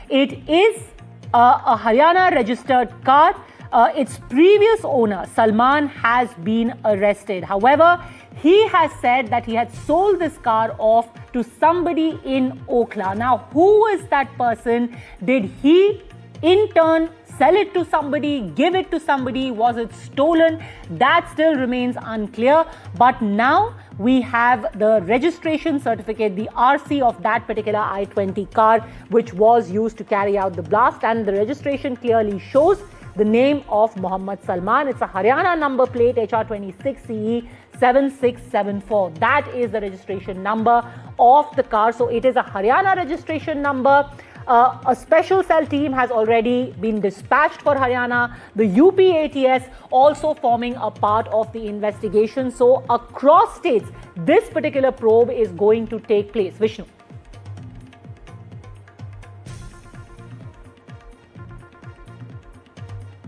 It is a Haryana-registered car. Its previous owner, Salman, has been arrested. However, he has said that he had sold this car off to somebody in Okhla. Now, who is that person? Did he in turn sell it to somebody, give it to somebody? Was it stolen? That still remains unclear. But now we have the registration certificate, the RC of that particular I-20 car, which was used to carry out the blast. And the registration clearly shows the name of Mohammad Salman. It's a Haryana number plate, HR26CE 7674. That is the registration number of the car. So it is a Haryana registration number. A special cell team has already been dispatched for Haryana. The UP ATS also forming a part of the investigation. So across states, this particular probe is going to take place. Vishnu.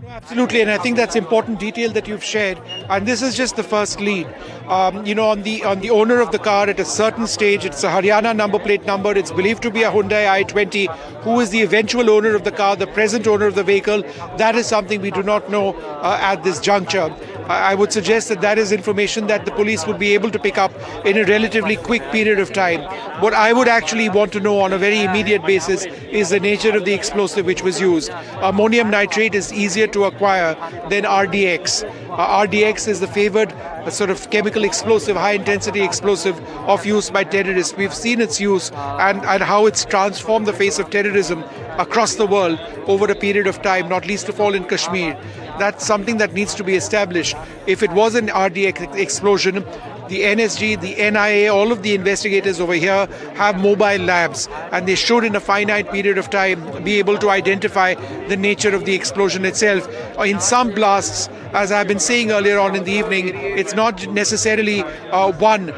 Absolutely, and I think that's important detail that you've shared. And this is just the first lead. On the owner of the car at a certain stage, it's a Haryana number plate number. It's believed to be a Hyundai i20. Who is the eventual owner of the car, the present owner of the vehicle? That is something we do not know at this juncture. I would suggest that is information that the police would be able to pick up in a relatively quick period of time. What I would actually want to know on a very immediate basis is the nature of the explosive which was used. Ammonium nitrate is easier to acquire than RDX. RDX is the favored sort of chemical explosive, high-intensity explosive of use by terrorists. We've seen its use and how it's transformed the face of terrorism across the world over a period of time, not least of all in Kashmir. That's something that needs to be established. If it was an RDX explosion, the NSG, the NIA, all of the investigators over here have mobile labs, and they should in a finite period of time be able to identify the nature of the explosion itself. In some blasts, as I've been saying earlier on in the evening, it's not necessarily one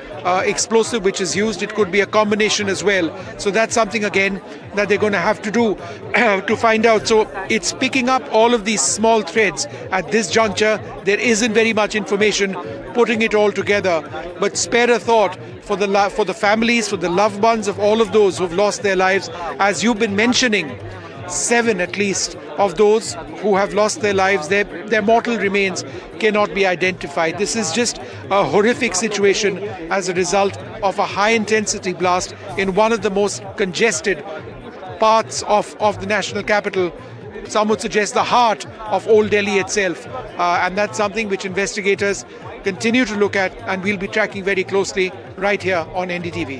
explosive which is used. It could be a combination as well. So that's something again that they're going to have to do to find out. So it's picking up all of these small threads. At this juncture, there isn't very much information putting it all together. But spare a thought for the families, for the loved ones of all of those who've lost their lives. As you've been mentioning, 7 at least of those who have lost their lives, their mortal remains cannot be identified. This is just a horrific situation as a result of a high-intensity blast in one of the most congested parts of the national capital. Some would suggest the heart of Old Delhi itself. And that's something which investigators continue to look at, and we'll be tracking very closely right here on NDTV.